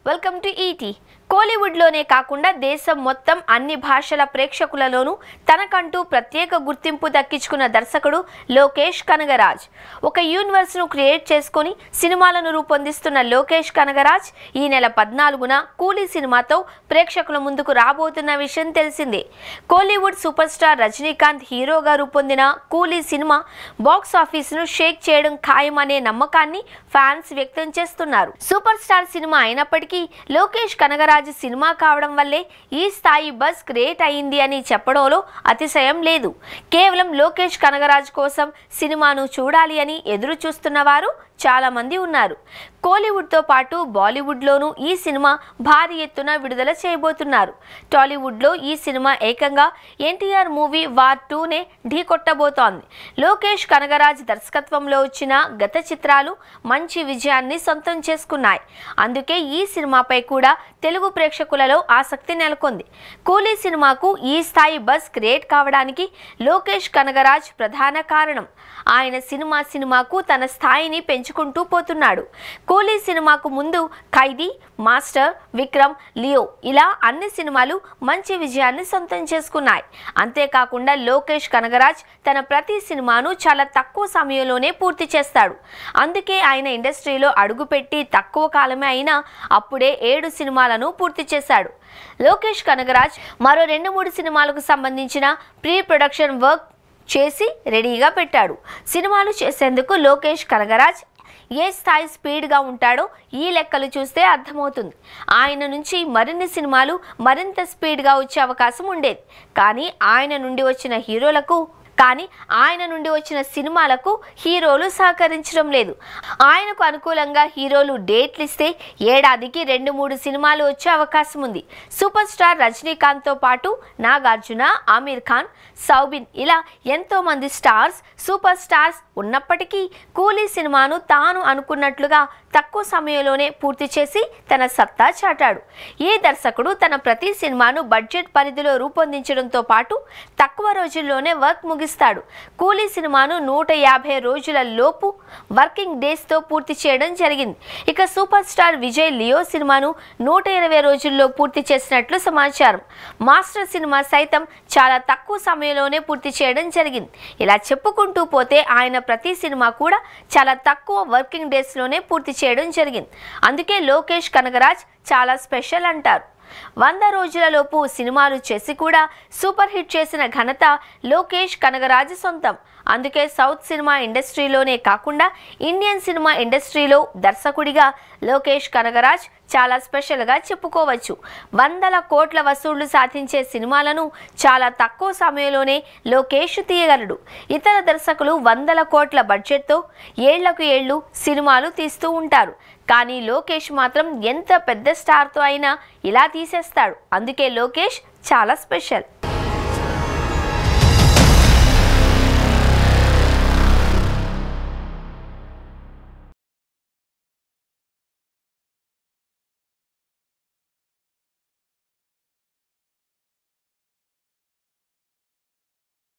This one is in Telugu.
వెల్కమ్ టు ఈటీ. కోలీవుడ్లోనే కాకుండా దేశం మొత్తం అన్ని భాషల ప్రేక్షకులలోనూ తనకంటూ ప్రత్యేక గుర్తింపు దక్కించుకున్న దర్శకుడు లోకేష్ కనగరాజ్. ఒక యూనివర్స్ను క్రియేట్ చేసుకుని సినిమాలను రూపొందిస్తున్న లోకేష్ కనగరాజ్ ఈ నెల 14న కూలీ సినిమాతో ప్రేక్షకుల ముందుకు రాబోతున్న విషయం తెలిసిందే. కోలీవుడ్ సూపర్ స్టార్ రజనీకాంత్ హీరోగా రూపొందిన కూలీ సినిమా బాక్స్ ఆఫీసును షేక్ చేయడం ఖాయమనే నమ్మకాన్ని ఫ్యాన్స్ వ్యక్తం చేస్తున్నారు. సూపర్ స్టార్ సినిమా అయినప్పటికీ లోకేష్ కనగరాజ్ సినిమా కావడం వల్లే ఈ స్థాయి బజ్ క్రియేట్ అయింది అని చెప్పడంలో అతిశయం లేదు. కేవలం లోకేష్ కనగరాజ్ కోసం సినిమాను చూడాలి అని ఎదురు చూస్తున్న వారు చాలా మంది ఉన్నారు. కోలీవుడ్తో పాటు బాలీవుడ్లోనూ ఈ సినిమా భారీ ఎత్తున విడుదల చేయబోతున్నారు. టాలీవుడ్లో ఈ సినిమా ఏకంగా ఎన్టీఆర్ మూవీ వార్ 2నే ఢీకొట్టబోతోంది. లోకేష్ కనగరాజ్ దర్శకత్వంలో వచ్చిన గత చిత్రాలు మంచి విజయాన్ని సొంతం చేసుకున్నాయి. అందుకే ఈ సినిమాపై కూడా తెలుగు ప్రేక్షకులలో ఆసక్తి నెలకొంది. కూలీ సినిమాకు ఈ స్థాయి బజ్ క్రియేట్ కావడానికి లోకేష్ కనగరాజ్ ప్రధాన కారణం. ఆయన సినిమాకు తన స్థాయిని పెంచుకుంటూ పోతున్నాడు. కూలీ సినిమాకు ముందు ఖైదీ, మాస్టర్, విక్రమ్, లియో ఇలా అన్ని సినిమాలు మంచి విజయాన్ని సొంతం చేసుకున్నాయి. అంతేకాకుండా లోకేష్ కనగరాజ్ తన ప్రతి సినిమాను చాలా తక్కువ సమయంలోనే పూర్తి చేస్తాడు. అందుకే ఆయన ఇండస్ట్రీలో అడుగుపెట్టి తక్కువ కాలమే అయినా అప్పుడే 7 సినిమాలను పూర్తి చేశాడు. లోకేష్ కనగరాజ్ మరో 2-3 సినిమాలకు సంబంధించిన ప్రీ ప్రొడక్షన్ వర్క్ చేసి రెడీగా పెట్టాడు. సినిమాలు చేసేందుకు లోకేష్ కనగరాజ్ ఏ స్థాయి స్పీడ్గా ఉంటాడో ఈ లెక్కలు చూస్తే అర్థమవుతుంది. ఆయన నుంచి మరిన్ని సినిమాలు మరింత స్పీడ్గా వచ్చే అవకాశం ఉండేది. కానీ ఆయన నుండి వచ్చిన సినిమాలకు హీరోలు సహకరించడం లేదు. ఆయనకు అనుకూలంగా హీరోలు డేట్లు ఇస్తే ఏడాదికి 2-3 సినిమాలు వచ్చే అవకాశం ఉంది. సూపర్ స్టార్ రజనీకాంత్తో పాటు నాగార్జున, ఆమీర్ ఖాన్, సౌబిన్ ఇలా ఎంతో మంది స్టార్స్, సూపర్ స్టార్స్ ఉన్నప్పటికీ కూలీ సినిమాను తాను అనుకున్నట్లుగా తక్కువ సమయంలోనే పూర్తి చేసి తన సత్తా చాటాడు. ఈ దర్శకుడు తన ప్రతి సినిమాను బడ్జెట్ పరిధిలో రూపొందించడంతో పాటు తక్కువ రోజుల్లోనే వర్క్ ముగిస్తాడు. కూలీ సినిమాను 150 రోజుల లోపు వర్కింగ్ డేస్తో పూర్తి చేయడం జరిగింది. ఇక సూపర్ స్టార్ విజయ్ లియో సినిమాను 120 రోజుల్లో పూర్తి చేసినట్లు సమాచారం. మాస్టర్ సినిమా సైతం చాలా తక్కువ సమయంలోనే పూర్తి చేయడం జరిగింది. ఇలా చెప్పుకుంటూ పోతే ఆయన ప్రతి సినిమా కూడా చాలా తక్కువ వర్కింగ్ డేస్లోనే పూర్తి చేయడం జరిగింది. అందుకే లోకేష్ కనగరాజ్ చాలా స్పెషల్ అంటారు. 100 రోజులలోపు సినిమాలు చేసి కూడా సూపర్ హిట్ చేసిన ఘనత లోకేష్ కనగరాజ్ సొంతం. అందుకే సౌత్ సినిమా ఇండస్ట్రీలోనే కాకుండా ఇండియన్ సినిమా ఇండస్ట్రీలో దర్శకుడిగా లోకేష్ కనగరాజ్ చాలా స్పెషల్గా చెప్పుకోవచ్చు. 100 కోట్ల వసూళ్లు సాధించే సినిమాలను చాలా తక్కువ సమయంలోనే లోకేష్ తీయగలడు. ఇతర దర్శకులు 100 కోట్ల బడ్జెట్తో ఏళ్లకు ఏళ్లు సినిమాలు తీస్తూ ఉంటారు. కానీ లోకేష్ మాత్రం ఎంత పెద్ద స్టార్తో అయినా ఇలా తీసేస్తాడు. అందుకే లోకేష్ చాలా స్పెషల్.